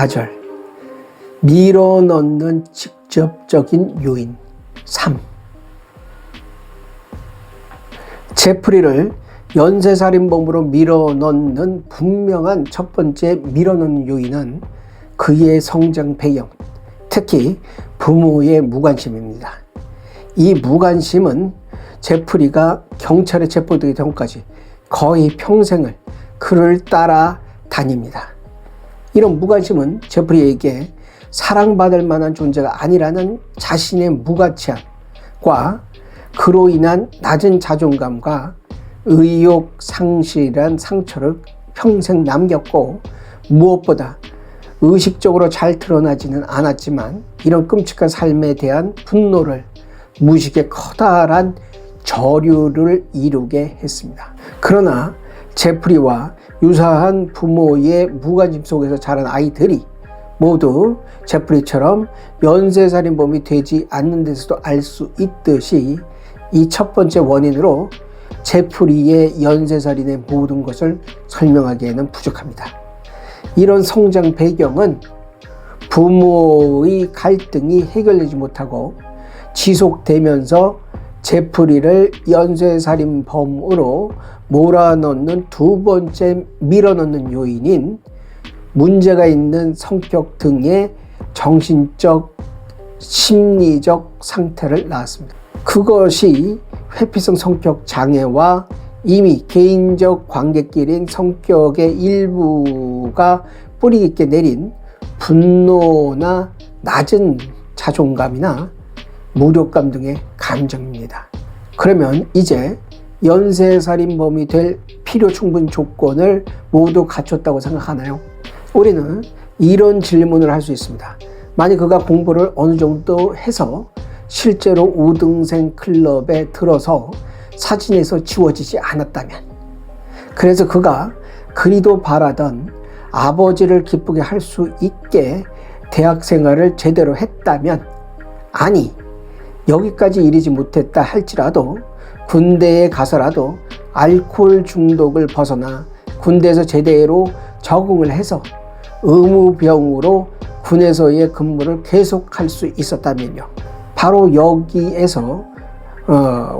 좌절, 밀어넣는 직접적인 요인 3. 제프리를 연쇄살인범으로 밀어넣는 분명한 첫 번째 밀어넣는 요인은 그의 성장 배경, 특히 부모의 무관심입니다. 이 무관심은 제프리가 경찰에 체포되기 전까지 거의 평생을 그를 따라 다닙니다. 이런 무관심은 제프리에게 사랑받을 만한 존재가 아니라는 자신의 무가치함과 그로 인한 낮은 자존감과 의욕 상실한 상처를 평생 남겼고, 무엇보다 의식적으로 잘 드러나지는 않았지만 이런 끔찍한 삶에 대한 분노를 무식의 커다란 저류를 이루게 했습니다. 그러나 제프리와 유사한 부모의 무관심 속에서 자란 아이들이 모두 제프리처럼 연쇄살인범이 되지 않는 데서도 알 수 있듯이 이 첫 번째 원인으로 제프리의 연쇄살인의 모든 것을 설명하기에는 부족합니다. 이런 성장 배경은 부모의 갈등이 해결되지 못하고 지속되면서 제프리를 연쇄살인범으로 몰아넣는 두 번째 밀어넣는 요인인 문제가 있는 성격 등의 정신적, 심리적 상태를 낳았습니다. 그것이 회피성 성격 장애와 이미 개인적 관계끼리인 성격의 일부가 뿌리 깊게 내린 분노나 낮은 자존감이나 무력감 등의 감정입니다. 그러면 이제 연쇄살인범이 될 필요 충분 조건을 모두 갖췄다고 생각하나요? 우리는 이런 질문을 할 수 있습니다. 만약 그가 공부를 어느 정도 해서 실제로 우등생 클럽에 들어서 사진에서 지워지지 않았다면, 그래서 그가 그리도 바라던 아버지를 기쁘게 할 수 있게 대학 생활을 제대로 했다면, 아니 여기까지 이르지 못했다 할지라도 군대에 가서라도 알코올 중독을 벗어나 군대에서 제대로 적응을 해서 의무병으로 군에서의 근무를 계속할 수 있었다면요. 바로 여기에서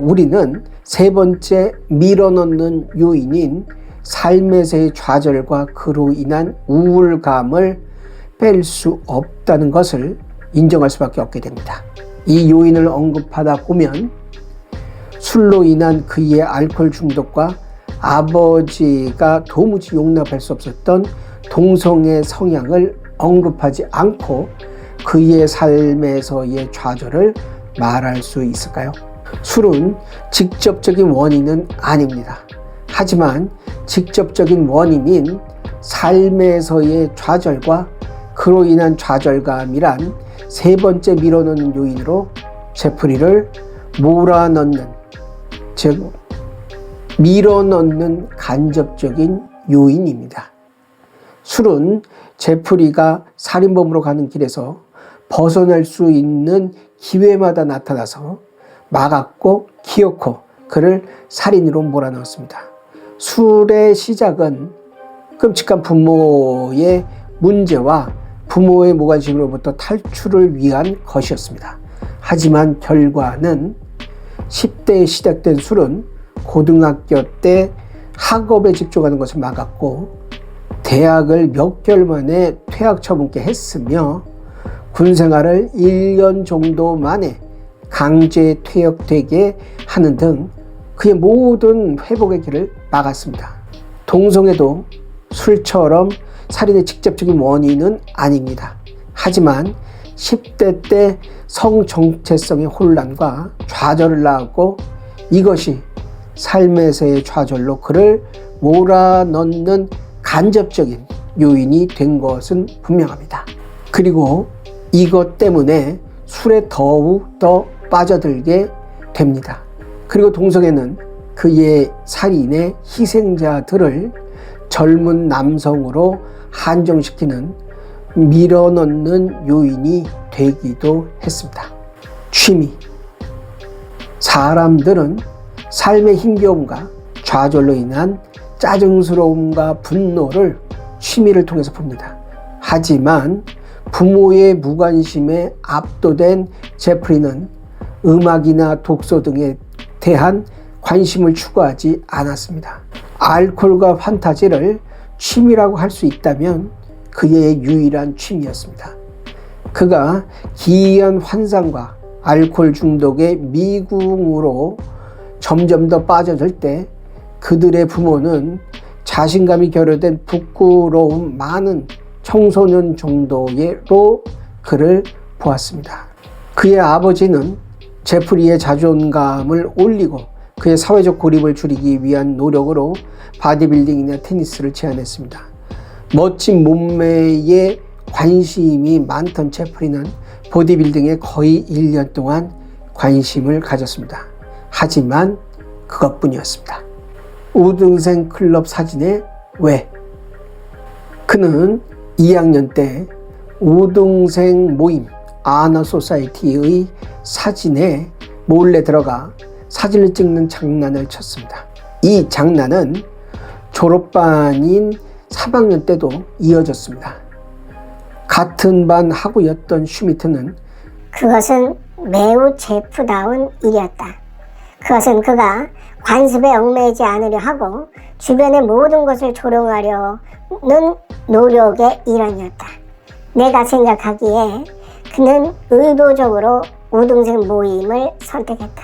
우리는 세 번째 밀어넣는 요인인 삶에서의 좌절과 그로 인한 우울감을 뺄 수 없다는 것을 인정할 수밖에 없게 됩니다. 이 요인을 언급하다 보면 술로 인한 그의 알코올 중독과 아버지가 도무지 용납할 수 없었던 동성애 성향을 언급하지 않고 그의 삶에서의 좌절을 말할 수 있을까요? 술은 직접적인 원인은 아닙니다. 하지만 직접적인 원인인 삶에서의 좌절과 그로 인한 좌절감이란 세 번째 밀어넣는 요인으로 제프리를 몰아넣는, 즉 밀어넣는 간접적인 요인입니다. 술은 제프리가 살인범으로 가는 길에서 벗어날 수 있는 기회마다 나타나서 막았고 기어코 그를 살인으로 몰아넣었습니다. 술의 시작은 끔찍한 부모의 문제와 부모의 무관심으로부터 탈출을 위한 것이었습니다. 하지만 결과는 10대에 시작된 술은 고등학교 때 학업에 집중하는 것을 막았고, 대학을 몇 개월 만에 퇴학 처분케 했으며 군생활을 1년 정도 만에 강제 퇴역되게 하는 등 그의 모든 회복의 길을 막았습니다. 동성애도 술처럼 살인의 직접적인 원인은 아닙니다. 하지만 10대 때 성정체성의 혼란과 좌절을 낳았고, 이것이 삶에서의 좌절로 그를 몰아넣는 간접적인 요인이 된 것은 분명합니다. 그리고 이것 때문에 술에 더욱 더 빠져들게 됩니다. 그리고 동성애는 그의 살인의 희생자들을 젊은 남성으로 한정시키는 밀어넣는 요인이 되기도 했습니다. 취미. 사람들은 삶의 힘겨움과 좌절로 인한 짜증스러움과 분노를 취미를 통해서 풉니다. 하지만 부모의 무관심에 압도된 제프리는 음악이나 독서 등에 대한 관심을 추구하지 않았습니다. 알코올과 판타지를 취미라고 할 수 있다면 그의 유일한 취미였습니다. 그가 기이한 환상과 알코올 중독의 미궁으로 점점 더 빠져들 때 그들의 부모는 자신감이 결여된 부끄러움 많은 청소년 정도로 그를 보았습니다. 그의 아버지는 제프리의 자존감을 올리고 그의 사회적 고립을 줄이기 위한 노력으로 바디빌딩이나 테니스를 제안했습니다. 멋진 몸매에 관심이 많던 제프리는 보디빌딩에 거의 1년 동안 관심을 가졌습니다. 하지만 그것뿐이었습니다. 우등생 클럽 사진에 왜? 그는 2학년 때 우등생 모임 아너 소사이티의 사진에 몰래 들어가 사진을 찍는 장난을 쳤습니다. 이 장난은 졸업반인 3학년 때도 이어졌습니다. 같은 반 학우였던 슈미트는 그것은 매우 제프다운 일이었다. 그것은 그가 관습에 얽매이지 않으려 하고 주변의 모든 것을 조롱하려는 노력의 일환이었다. 내가 생각하기에 그는 의도적으로 우등생 모임을 선택했다.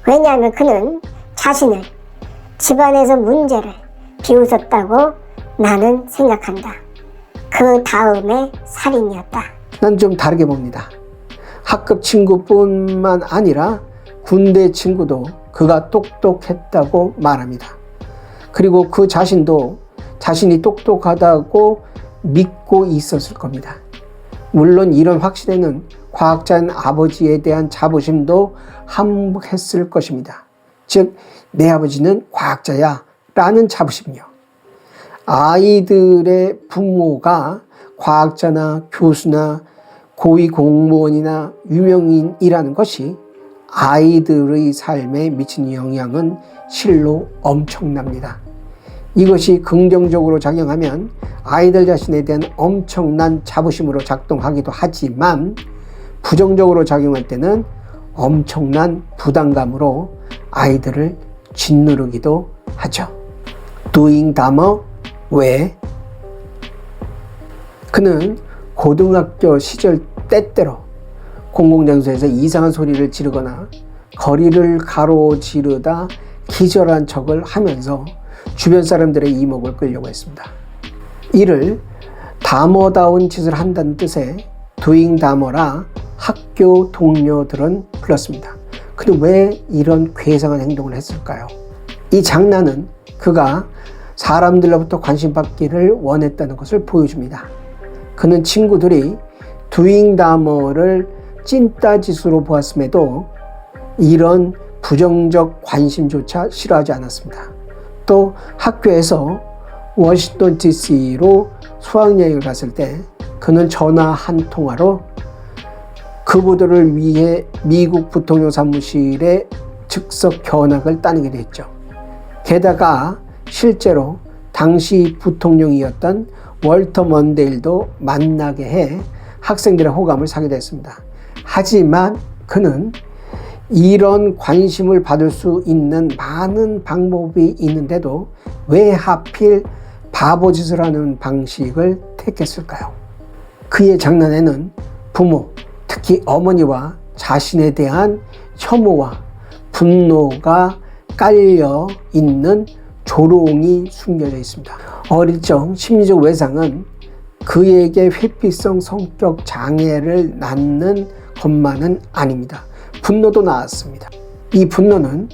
왜냐하면 그는 자신을 집안에서 문제를 비웃었다고 나는 생각한다. 그 다음에 살인이었다. 난 좀 다르게 봅니다. 학급 친구뿐만 아니라 군대 친구도 그가 똑똑했다고 말합니다. 그리고 그 자신도 자신이 똑똑하다고 믿고 있었을 겁니다. 물론 이런 확신에는 과학자인 아버지에 대한 자부심도 함축했을 것입니다. 즉, 내 아버지는 과학자야 라는 자부심이요. 아이들의 부모가 과학자나 교수나 고위공무원이나 유명인이라는 것이 아이들의 삶에 미치는 영향은 실로 엄청납니다. 이것이 긍정적으로 작용하면 아이들 자신에 대한 엄청난 자부심으로 작동하기도 하지만 부정적으로 작용할 때는 엄청난 부담감으로 아이들을 짓누르기도 하죠. Doing Dahmer 왜? 그는 고등학교 시절 때때로 공공장소에서 이상한 소리를 지르거나 거리를 가로지르다 기절한 척을 하면서 주변 사람들의 이목을 끌려고 했습니다. 이를 다머다운 짓을 한다는 뜻의 doing 다머라 학교 동료들은 불렀습니다. 그는 왜 이런 괴상한 행동을 했을까요? 이 장난은 그가 사람들로부터 관심받기를 원했다는 것을 보여줍니다. 그는 친구들이 doing 다머를 찐따짓으로 보았음에도 이런 부정적 관심조차 싫어하지 않았습니다. 또 학교에서 워싱턴 DC로 수학여행을 갔을 때 그는 전화 한 통화로 그부들을 위해 미국 부통령 사무실에 즉석 견학을 따내기도 했죠. 게다가 실제로 당시 부통령이었던 월터 먼데일도 만나게 해 학생들의 호감을 사기도 했습니다. 하지만 그는 이런 관심을 받을 수 있는 많은 방법이 있는데도 왜 하필 바보짓을 하는 방식을 택했을까요? 그의 장난에는 부모, 특히 어머니와 자신에 대한 혐오와 분노가 깔려 있는 조롱이 숨겨져 있습니다. 어릴 적 심리적 외상은 그에게 회피성 성격 장애를 낳는 것만은 아닙니다. 분노도 나왔습니다. 이 분노는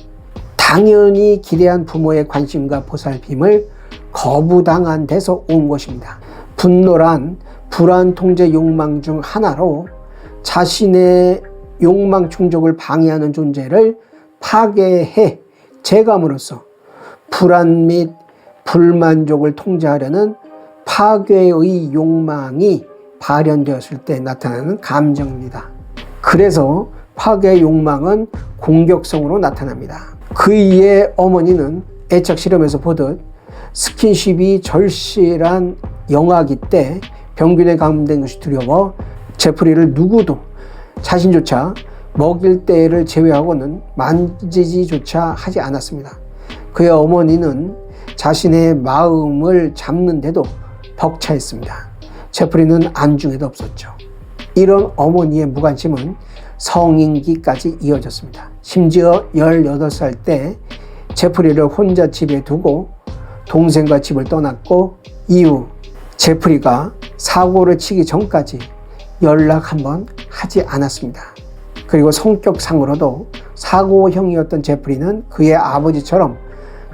당연히 기대한 부모의 관심과 보살핌을 거부당한 데서 온 것입니다. 분노란 불안 통제 욕망 중 하나로 자신의 욕망 충족을 방해하는 존재를 파괴해 제감으로써 불안 및 불만족을 통제하려는 파괴의 욕망이 발현되었을 때 나타나는 감정입니다. 그래서 파괴 욕망은 공격성으로 나타납니다. 그의 어머니는 애착 실험에서 보듯 스킨십이 절실한 영아기 때 병균에 감염된 것이 두려워 제프리를 누구도 자신조차 먹일 때를 제외하고는 만지지조차 하지 않았습니다. 그의 어머니는 자신의 마음을 잡는데도 벅차했습니다. 제프리는 안중에도 없었죠. 이런 어머니의 무관심은 성인기까지 이어졌습니다. 심지어 18살 때 제프리를 혼자 집에 두고 동생과 집을 떠났고, 이후 제프리가 사고를 치기 전까지 연락 한번 하지 않았습니다. 그리고 성격상으로도 사고형이었던 제프리는 그의 아버지처럼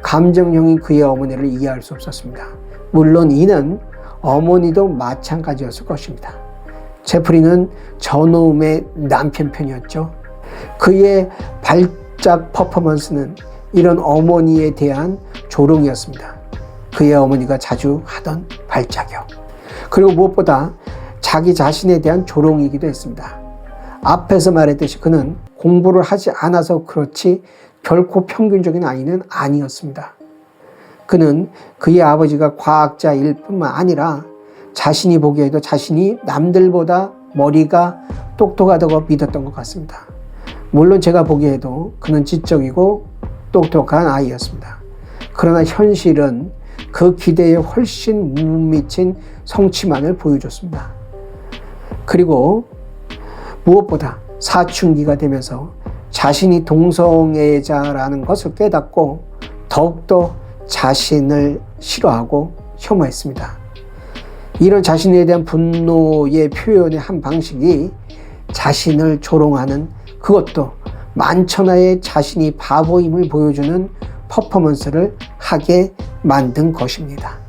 감정형인 그의 어머니를 이해할 수 없었습니다. 물론 이는 어머니도 마찬가지였을 것입니다. 제프리는 저놈의 남편 편이었죠. 그의 발작 퍼포먼스는 이런 어머니에 대한 조롱이었습니다. 그의 어머니가 자주 하던 발작이요. 그리고 무엇보다 자기 자신에 대한 조롱이기도 했습니다. 앞에서 말했듯이 그는 공부를 하지 않아서 그렇지 결코 평균적인 아이는 아니었습니다. 그는 그의 아버지가 과학자일 뿐만 아니라 자신이 보기에도 자신이 남들보다 머리가 똑똑하다고 믿었던 것 같습니다. 물론 제가 보기에도 그는 지적이고 똑똑한 아이였습니다. 그러나 현실은 그 기대에 훨씬 못 미친 성취만을 보여줬습니다. 그리고 무엇보다 사춘기가 되면서 자신이 동성애자라는 것을 깨닫고 더욱더 자신을 싫어하고 혐오했습니다. 이런 자신에 대한 분노의 표현의 한 방식이 자신을 조롱하는, 그것도 만천하에 자신이 바보임을 보여주는 퍼포먼스를 하게 만든 것입니다.